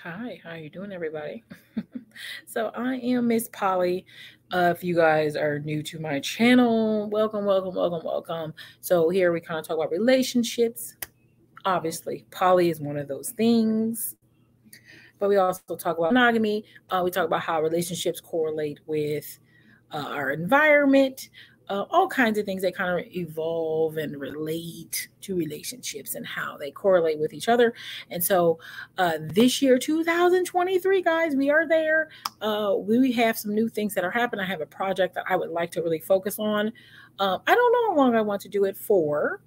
Hi, how you doing, everybody? So I am Miss Polly. If you guys are new to my channel, welcome, welcome, welcome, welcome. So here we kind of talk about relationships. Obviously, poly is one of those things, but we also talk about monogamy. We talk about how relationships correlate with our environment, all kinds of things that kind of evolve and relate to relationships and how they correlate with each other. And so this year, 2023, guys, we are there. We have some new things that are happening. I have a project that I would like to really focus on. I don't know how long I want to do it for,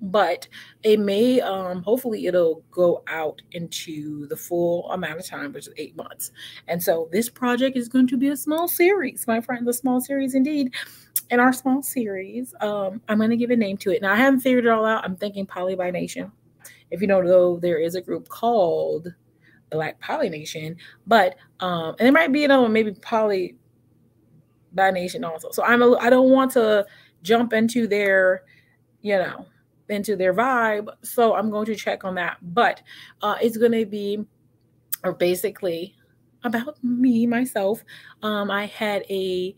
but it may hopefully it'll go out into the full amount of time, which is 8 months. And so this project is going to be a small series, my friends, a small series indeed. In our small series, I'm going to give a name to it. Now I haven't figured it all out. I'm thinking Poly by Nation. If you don't know, there is a group called Black Poly Nation, but and there might be another one, maybe Poly by Nation also. So I don't want to jump into their, you know, into their vibe. So I'm going to check on that. But it's going to be, or basically, about me, myself. I had a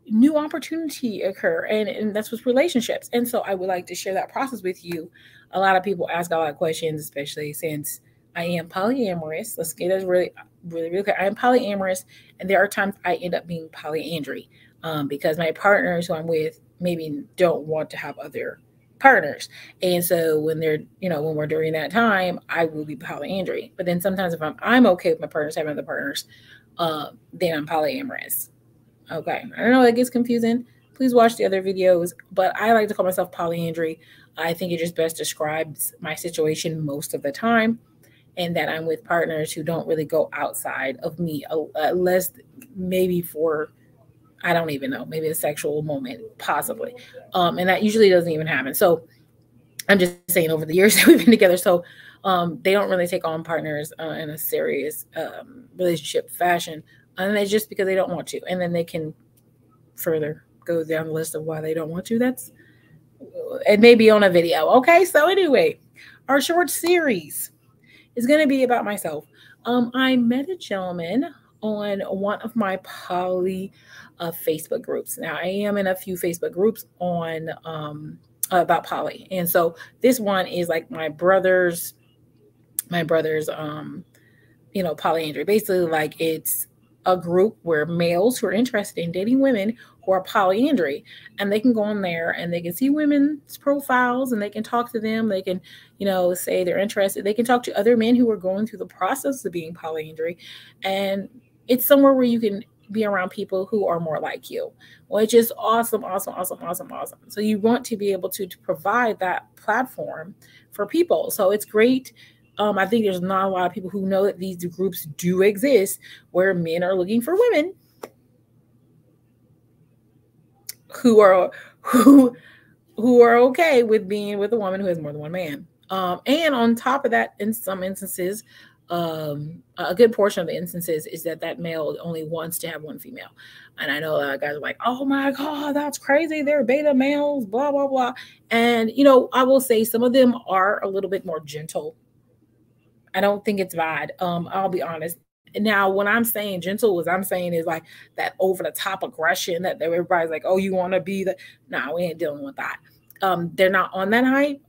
new opportunity occur, and that's with relationships. And so I would like to share that process with you. A lot of people ask a lot of questions, especially since I am polyamorous. Let's get it really, really, really clear. I am polyamorous, and there are times I end up being polyandry because my partners who I'm with maybe don't want to have other partners. And so when they're, when we're during that time, I will be polyandry. But then sometimes if I'm okay with my partners having other partners, then I'm polyamorous. Okay. I don't know, that gets confusing. Please watch the other videos, but I like to call myself polyandry. I think it just best describes my situation most of the time, and that I'm with partners who don't really go outside of me, unless maybe for, I don't even know, maybe a sexual moment, possibly. And that usually doesn't even happen. So I'm just saying, over the years that we've been together, so they don't really take on partners in a serious relationship fashion, and it's just because they don't want to. And then they can further go down the list of why they don't want to. That's it may be on a video. Okay, so anyway, our short series is going to be about myself. I met a gentleman on one of my poly Facebook groups. Now I am in a few Facebook groups on about poly, and so this one is like my brother's polyandry. Basically, like, it's a group where males who are interested in dating women who are polyandry, and they can go on there and they can see women's profiles and they can talk to them. They can, say they're interested. They can talk to other men who are going through the process of being polyandry, and it's somewhere where you can be around people who are more like you, which is awesome, awesome, awesome, awesome, awesome. So you want to be able to provide that platform for people. So it's great. I think there's not a lot of people who know that these groups do exist, where men are looking for women who are who are okay with being with a woman who has more than one man. And on top of that, in some instances, a good portion of the instances is that male only wants to have one female. And I know guys are like, "Oh my god, that's crazy! They're beta males, blah blah blah." And I will say some of them are a little bit more gentle. I don't think it's bad. I'll be honest. Now, when I'm saying gentle, what I'm saying is like that over the top aggression that everybody's like, "Oh, you want to be the?" No, we ain't dealing with that. They're not on that height.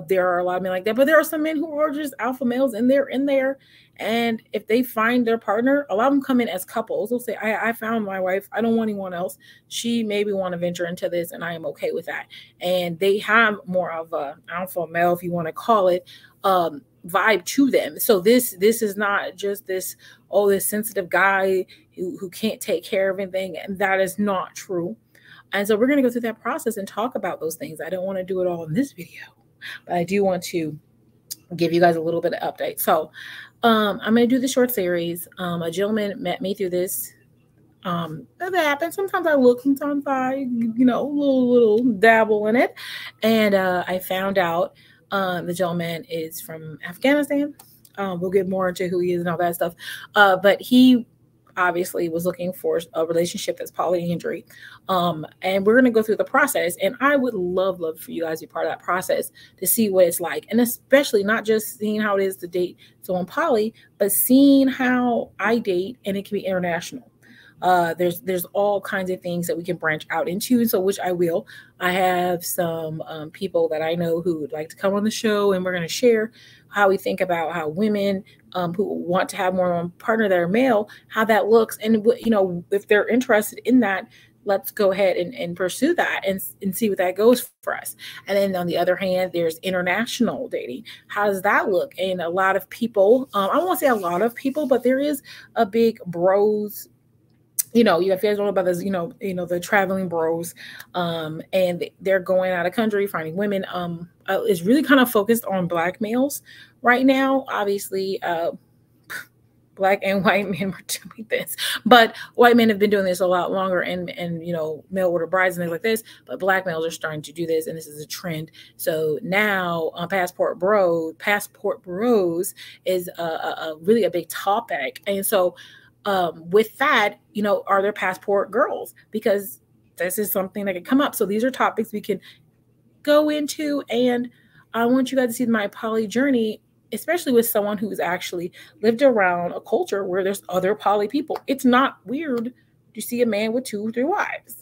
There are a lot of men like that, but there are some men who are just alpha males, and they're in there. And if they find their partner, a lot of them come in as couples. They'll say, I found my wife. I don't want anyone else. She maybe want to venture into this, and I am okay with that." And they have more of a alpha male, if you want to call it, vibe to them. So this is not just this sensitive guy who can't take care of anything, and that is not true. And so we're going to go through that process and talk about those things. I don't want to do it all in this video, but I do want to give you guys a little bit of update. So I'm going to do the short series. A gentleman met me through this. That happens. Sometimes I look, sometimes I, little dabble in it. And I found out the gentleman is from Afghanistan. We'll get more into who he is and all that stuff. But he obviously was looking for a relationship that's polyandry. And we're going to go through the process. And I would love for you guys to be part of that process to see what it's like. And especially not just seeing how it is to date someone poly, but seeing how I date, and it can be international. There's all kinds of things that we can branch out into, so which I will. I have some people that I know who would like to come on the show, and we're going to share how we think about how women who want to have more than one partner that are male, how that looks, and if they're interested in that, let's go ahead and pursue that and see what that goes for us. And then on the other hand, there's international dating. How does that look? And a lot of people, I won't say a lot of people, but there is a big bros. You guys know about this, the traveling bros, and they're going out of country, finding women. It's really kind of focused on Black males right now. Obviously, Black and white men were doing this, but white men have been doing this a lot longer, and mail order brides and things like this. But Black males are starting to do this, and this is a trend. So now, passport bros is a really a big topic, and so. With that, are there passport girls? Because this is something that can come up. So these are topics we can go into. And I want you guys to see my poly journey, especially with someone who's actually lived around a culture where there's other poly people. It's not weird to see a man with 2 or 3 wives.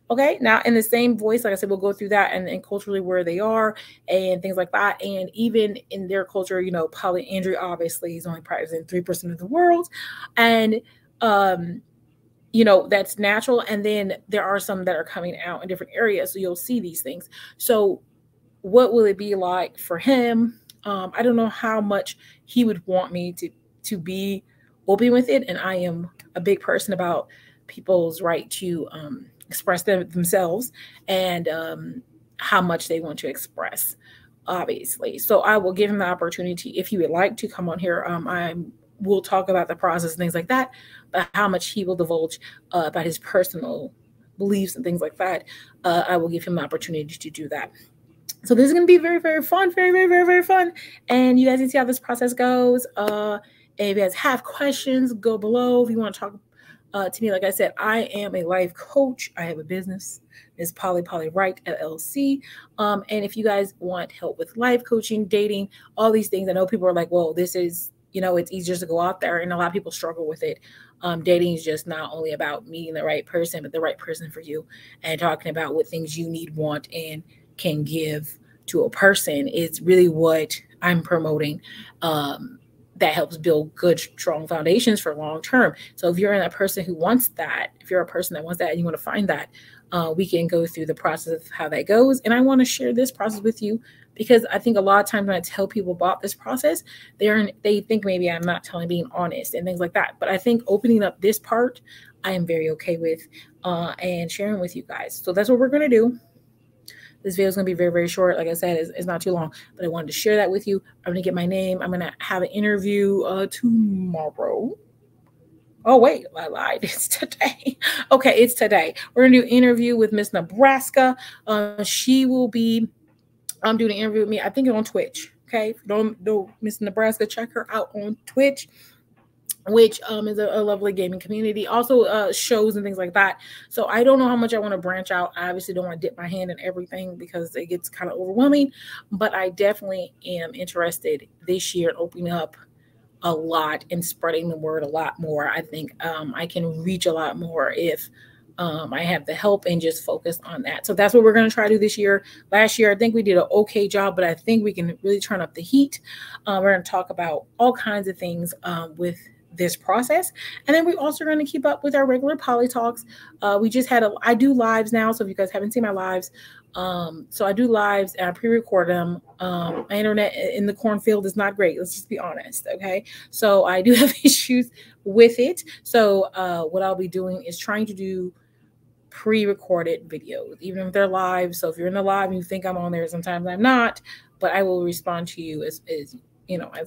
Okay, now in the same voice, like I said, we'll go through that and culturally where they are and things like that. And even in their culture, polyandry obviously is only practiced in 3% of the world. And, that's natural. And then there are some that are coming out in different areas. So you'll see these things. So what will it be like for him? I don't know how much he would want me to be open with it. And I am a big person about people's right to, express themselves and how much they want to express, obviously. So I will give him the opportunity, if he would like to come on here. We'll talk about the process and things like that, but how much he will divulge about his personal beliefs and things like that, I will give him the opportunity to do that. So this is going to be very, very fun, very, very, very, very fun. And you guys can see how this process goes. And if you guys have questions, go below. If you want to talk to me, like I said, I am a life coach. I have a business. It's Poly Wright LLC. And if you guys want help with life coaching, dating, all these things, I know people are like, well, this is, it's easier to go out there. And a lot of people struggle with it. Dating is just not only about meeting the right person, but the right person for you, and talking about what things you need, want, and can give to a person is really what I'm promoting. That helps build good, strong foundations for long term. So if you're a person who wants that, if you're a person that wants that and you want to find that, we can go through the process of how that goes. And I want to share this process with you because I think a lot of times when I tell people about this process, they think maybe I'm not being honest and things like that. But I think opening up this part, I am very okay with and sharing with you guys. So that's what we're going to do. This video is going to be very, very short. Like I said, it's not too long, but I wanted to share that with you. I'm going to get my name. I'm going to have an interview tomorrow. Oh, wait, I lied. It's today. Okay, it's today. We're going to do an interview with Miss Nebraska. She will be doing an interview with me. I think it's on Twitch. Okay, if you don't know Miss Nebraska, check her out on Twitch, which is a lovely gaming community, also shows and things like that. So I don't know how much I want to branch out. I obviously don't want to dip my hand in everything because it gets kind of overwhelming, but I definitely am interested this year in opening up a lot and spreading the word a lot more. I think I can reach a lot more if I have the help and just focus on that. So that's what we're going to try to do this year. Last year, I think we did an okay job, but I think we can really turn up the heat. We're going to talk about all kinds of things with this process. And then we're also going to keep up with our regular poly talks. We just had I do lives now. So if you guys haven't seen my lives, so I do lives and I pre-record them. My internet in the cornfield is not great. Let's just be honest. Okay. So I do have issues with it. So what I'll be doing is trying to do pre-recorded videos, even if they're live. So if you're in the live and you think I'm on there, sometimes I'm not, but I will respond to you as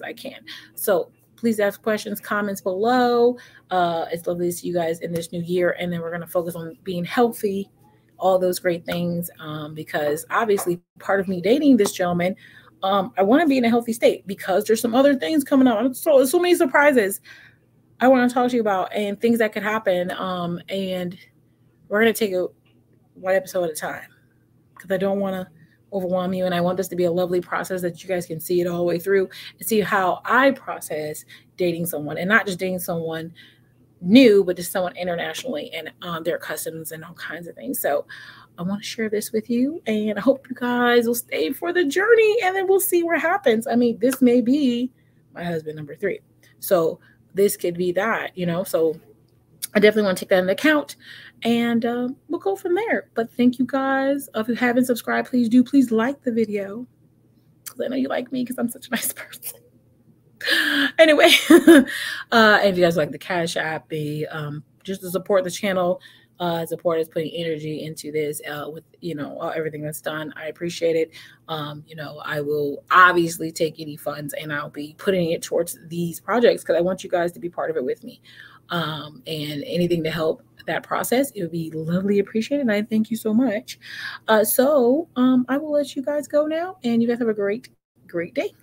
I can. So please ask questions, comments below. It's lovely to see you guys in this new year. And then we're going to focus on being healthy, all those great things, because obviously part of me dating this gentleman, I want to be in a healthy state because there's some other things coming up. So many surprises. I want to talk to you about and things that could happen. And we're going to take it one episode at a time because I don't want to overwhelm you. And I want this to be a lovely process that you guys can see it all the way through and see how I process dating someone, and not just dating someone new, but just someone internationally, and their customs and all kinds of things. So I want to share this with you, and I hope you guys will stay for the journey, and then we'll see what happens. I mean, this may be my husband number 3. So this could be that, so I definitely want to take that into account, and we'll go from there. But thank you guys. If you haven't subscribed, please like the video, because I know you like me because I'm such a nice person. Anyway, and if you guys like the Cash App, just to support the channel, support us putting energy into this with everything that's done. I appreciate it. I will obviously take any funds and I'll be putting it towards these projects because I want you guys to be part of it with me. And anything to help that process, it would be lovely appreciated. And I thank you so much. So I will let you guys go now, and you guys have a great day.